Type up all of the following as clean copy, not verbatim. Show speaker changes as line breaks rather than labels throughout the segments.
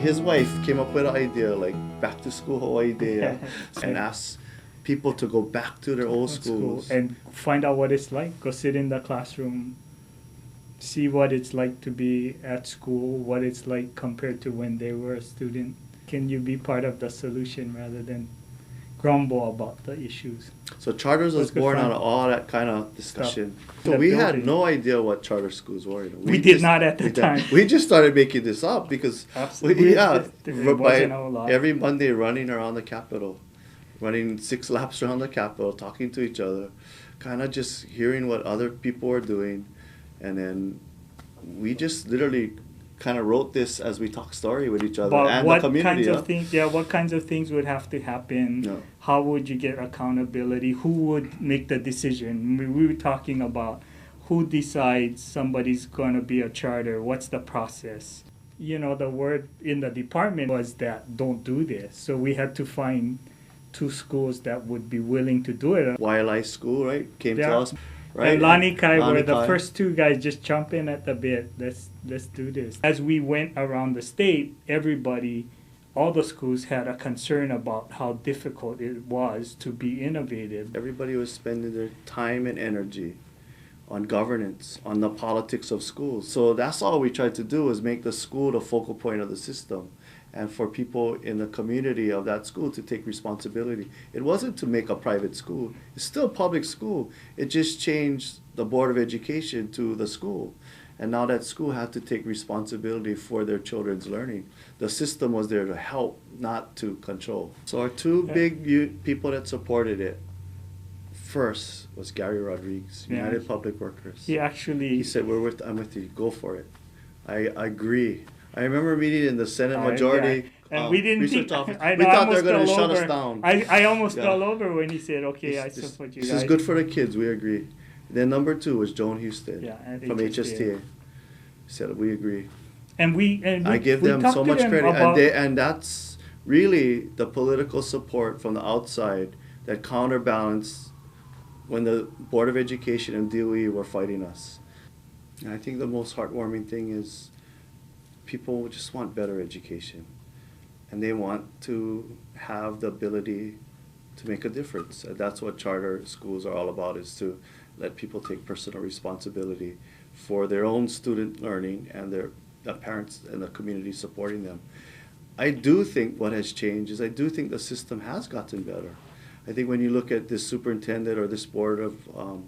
his wife came up with an idea like back to school whole idea and asked people to go back to their old schools
and find out what it's like. Go sit in the classroom, see what it's like to be at school, what it's like compared to when they were a student. Can you be part of the solution rather than grumble about the issues?
So charters was born out of all that kind of discussion. So we had no idea what charter schools were. You know.
We did not at the time.
We just started making this up because every Monday running around the Capitol, running 6 laps around the Capitol, talking to each other, kind of just hearing what other people were doing, and then we just literally kind of wrote this as we talk story with each other and the community.
What kinds of things would have to happen? No. How would you get accountability? Who would make the decision? We were talking about who decides somebody's going to be a charter. What's the process? You know, the word in the department was that don't do this. So we had to find 2 schools that would be willing to do it.
YLI school, right? Came to us. Right.
And Lani Kai were the first 2 guys just jump in at the bit. Let's do this. As we went around the state, all the schools had a concern about how difficult it was to be innovative.
Everybody was spending their time and energy on governance, on the politics of schools. So that's all we tried to do, was make the school the focal point of the system, and for people in the community of that school to take responsibility. It wasn't to make a private school. It's still a public school. It just changed the Board of Education to the school. And now that school had to take responsibility for their children's learning. The system was there to help, not to control. So our 2 big people that supported it, first was Gary Rodriguez, United Public Workers. He said, I'm with you, go for it. I agree. I remember meeting in the Senate Majority
and we didn't
Research
think,
Office.
I
We thought they were going to shut us down.
I almost fell over when he said, okay, I support you guys.
This is good for the kids, we agree. Then number 2 was Joan Houston from HSTA. He said, we agree.
And
I give them so much credit. And that's really the political support from the outside that counterbalanced when the Board of Education and DOE were fighting us. And I think the most heartwarming thing is people just want better education, and they want to have the ability to make a difference. And that's what charter schools are all about, is to let people take personal responsibility for their own student learning and their parents and the community supporting them. I do think what has changed is I do think the system has gotten better. I think when you look at this superintendent or this Board of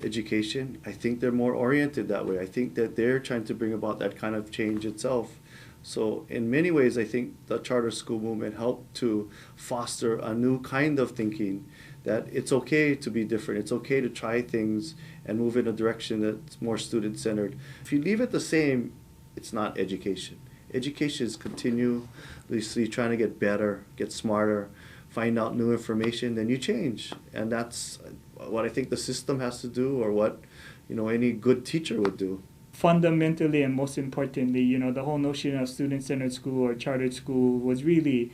Education, I think they're more oriented that way. I think that they're trying to bring about that kind of change itself. So in many ways, I think the charter school movement helped to foster a new kind of thinking, that it's okay to be different. It's okay to try things and move in a direction that's more student-centered. If you leave it the same, it's not education. Education is continuously trying to get better, get smarter, find out new information, then you change. And that's what I think the system has to do, or what any good teacher would do.
Fundamentally and most importantly, the whole notion of student-centered school or chartered school was really,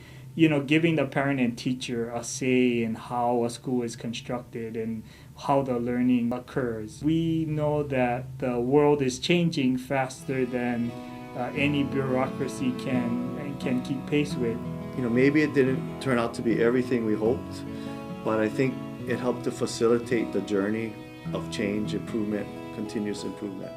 giving the parent and teacher a say in how a school is constructed and how the learning occurs. We know that the world is changing faster than any bureaucracy can keep pace with.
Maybe it didn't turn out to be everything we hoped, but I think it helped to facilitate the journey of change, improvement, continuous improvement.